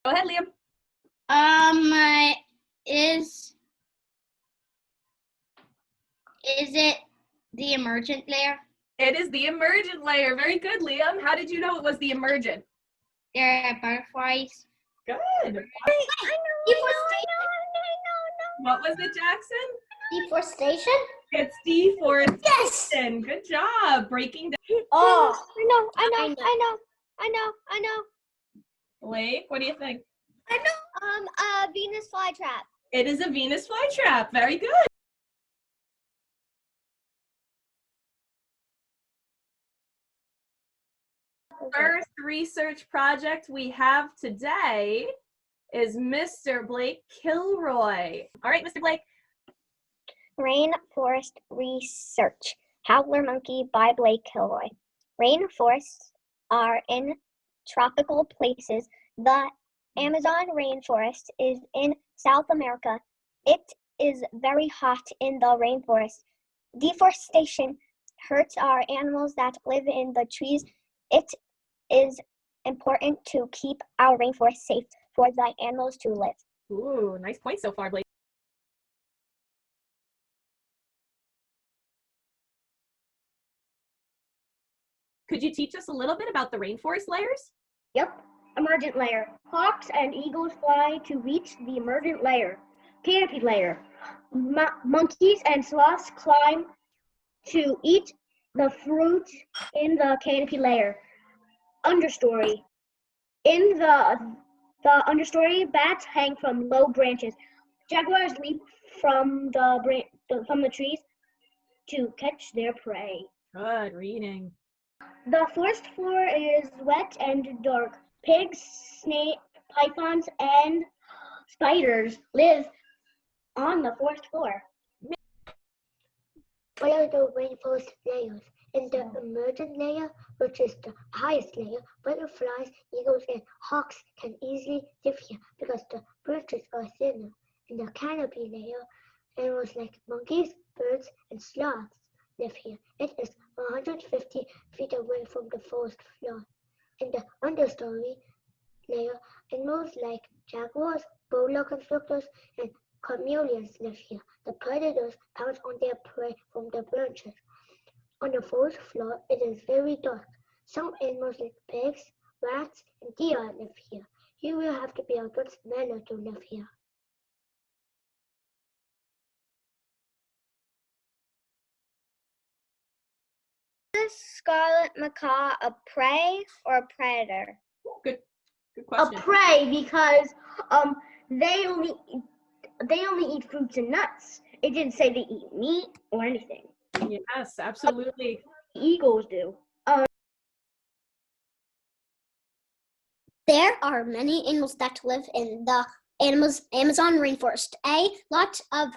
Go ahead, Liam. Is it the emergent layer? It is the emergent layer. Very good, Liam. How did you know it was the emergent? There are butterflies. Good. I know. What was it, Jackson? Deforestation? It's deforestation. Yes! Good job. Breaking down. Oh, I know. Blake, what do you think? I know. Venus flytrap. It is a Venus flytrap. Very good. First research project we have today is Mr. Blake Kilroy. All right, Mr. Blake. Rainforest Research, Howler Monkey by Blake Kilroy. Rainforests are in tropical places. The Amazon rainforest is in South America. It is very hot in the rainforest. Deforestation hurts our animals that live in the trees. It is important to keep our rainforest safe for the animals to live. Ooh, nice point so far, Blake. Could you teach us a little bit about the rainforest layers? Yep. Emergent layer. Hawks and eagles fly to reach the emergent layer. Canopy layer. Monkeys and sloths climb to eat the fruit in the canopy layer. Understory. In the understory, bats hang from low branches. Jaguars leap from the trees to catch their prey. Good reading. The forest floor is wet and dark. Pigs, snakes, pythons, and spiders live on the forest floor. What are the rainforest layers? In the emergent layer, which is the highest layer, butterflies, eagles, and hawks can easily live here because the branches are thinner. In the canopy layer, animals like monkeys, birds, and sloths live here. It is 150 feet away from the forest floor. In the understory layer, animals like jaguars, boa constrictors, and chameleons live here. The predators pounce on their prey from the branches. On the forest floor, it is very dark. Some animals like pigs, rats, and deer live here. You will have to be a good smeller to live here. Is scarlet macaw a prey or a predator? Good question. A prey because they only eat fruits and nuts. It didn't say they eat meat or anything. Yes, absolutely. Eagles do. There are many animals that live in the Amazon rainforest. A lot of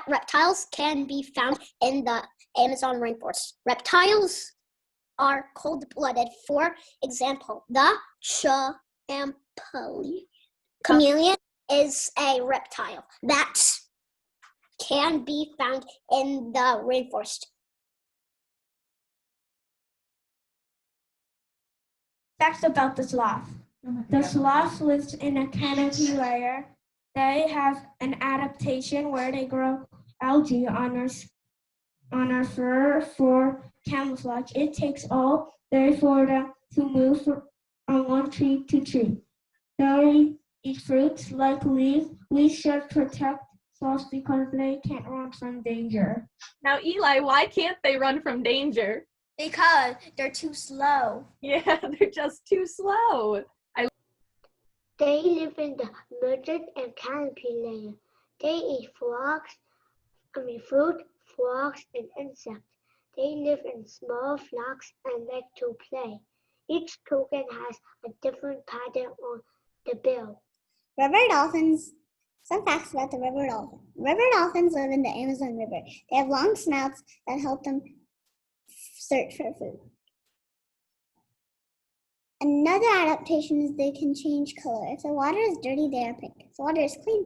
reptiles can be found in the Amazon rainforest. Reptiles are cold-blooded. For example, the chameleon is a reptile that can be found in the rainforest. Facts about the sloth. The sloth lives in a canopy layer. They have an adaptation where they grow algae on our fur for camouflage. It takes all day for them to move from one tree to tree. They eat fruits like leaves. We should protect sloths because they can't run from danger. Now, Eli, why can't they run from danger? Because they're too slow. Yeah, they're just too slow. They live in the emergent and canopy layer. They eat fruit, frogs, and insects. They live in small flocks and like to play. Each toucan has a different pattern on the bill. River dolphins. Some facts about the river dolphin. River dolphins live in the Amazon River. They have long snouts that help them search for food. Another adaptation is they can change color. If the water is dirty, they are pink. If the water is clean,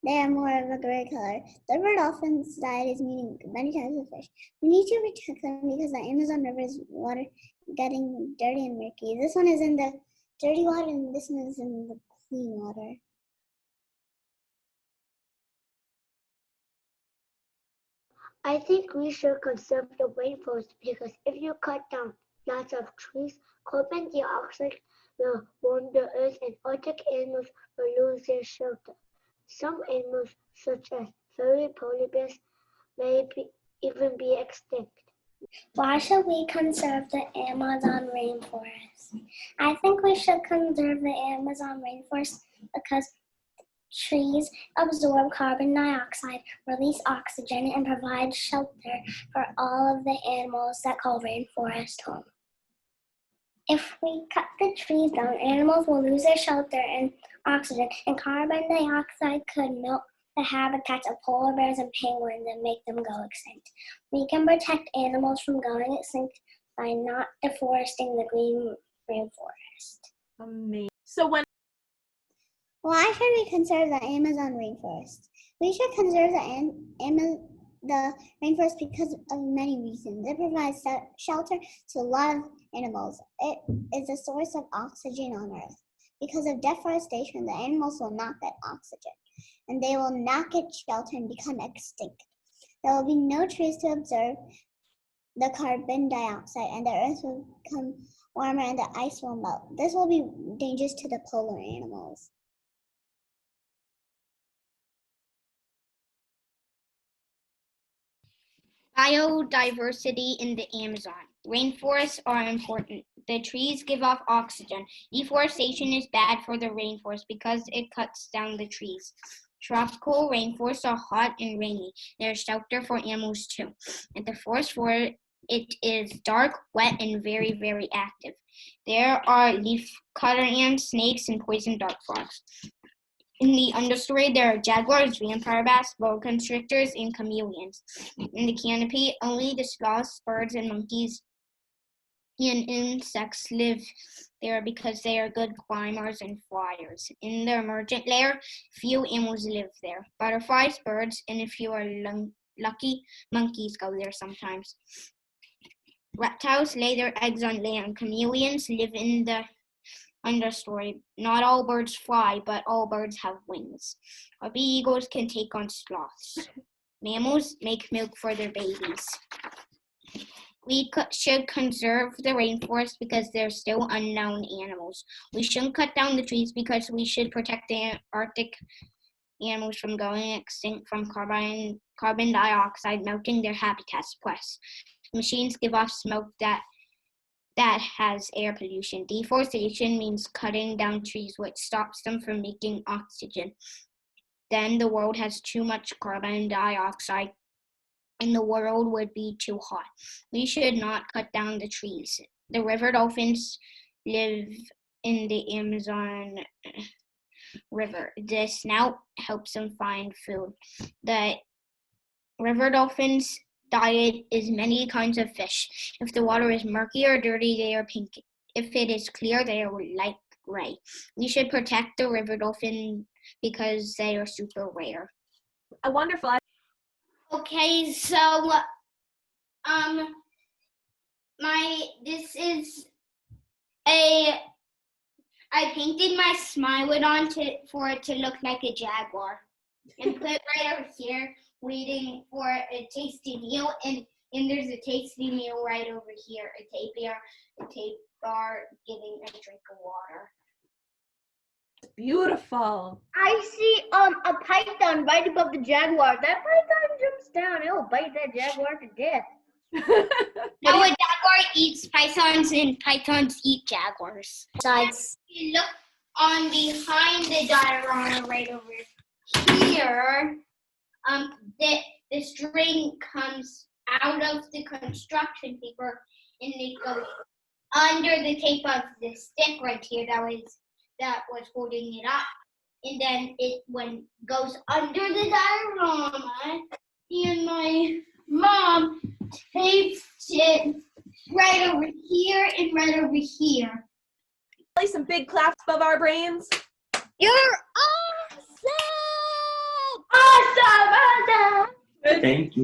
they are more of a gray color. The river dolphin's diet is meeting many types of fish. We need to protect them because the Amazon River's water getting dirty and murky. This one is in the dirty water and this one is in the clean water. I think we should conserve the rainforest because if you cut down lots of trees, carbon dioxide will warm the earth and Arctic animals will lose their shelter. Some animals, such as furry polar bears, may even be extinct. Why should we conserve the Amazon rainforest? I think we should conserve the Amazon rainforest because trees absorb carbon dioxide, release oxygen, and provide shelter for all of the animals that call rainforest home. If we cut the trees down, animals will lose their shelter and oxygen, and carbon dioxide could melt the habitats of polar bears and penguins and make them go extinct. We can protect animals from going extinct by not deforesting the green rainforest. Amazing. So when Why should we conserve the Amazon rainforest? We should conserve the rainforest because of many reasons. It provides shelter to a lot of animals. It is a source of oxygen on Earth. Because of deforestation, the animals will not get oxygen, and they will not get shelter and become extinct. There will be no trees to absorb the carbon dioxide, and the Earth will become warmer and the ice will melt. This will be dangerous to the polar animals. Biodiversity in the Amazon. Rainforests are important. The trees give off oxygen. Deforestation is bad for the rainforest because it cuts down the trees. Tropical rainforests are hot and rainy. They're shelter for animals too. And the forest floor, it is dark, wet, and very, very active. There are leafcutter ants, snakes, and poison dart frogs. In the understory, there are jaguars, vampire bats, boa constrictors, and chameleons. In the canopy, only the sloths, birds, and monkeys and insects live there because they are good climbers and flyers. In the emergent layer, few animals live there. Butterflies, birds, and if you are lucky, monkeys go there sometimes. Reptiles lay their eggs on land. Chameleons live in the understory. Not all birds fly, but all birds have wings. Baby eagles can take on sloths. Mammals make milk for their babies. We should conserve the rainforest because they're still unknown animals. We shouldn't cut down the trees because we should protect the Arctic animals from going extinct from carbon dioxide melting their habitats. Plus, machines give off smoke that has air pollution. Deforestation means cutting down trees, which stops them from making oxygen. Then the world has too much carbon dioxide and the world would be too hot. We should not cut down the trees. The river dolphins live in the Amazon River. The snout helps them find food. The river dolphins' diet is many kinds of fish. If the water is murky or dirty, they are pink. If it is clear, they are light gray. We should protect the river dolphin because they are super rare. Wonderful. Okay, so I painted my smiley on for it to look like a jaguar, and put it right over here, waiting for a tasty meal, and there's a tasty meal right over here, a tape bar getting a drink of water. Beautiful. I see a python right above the jaguar. That python jumps down. It will bite that jaguar to death. No, a jaguar eats pythons and pythons eat jaguars. Besides, If you look on behind the diorama right over here, the string comes out of the construction paper and it goes under the tape of the stick right here that was holding it up, and then it goes under the diorama, and my mom taped it right over here and right over here. Play some big claps above our brains. You're Awesome! Thank you.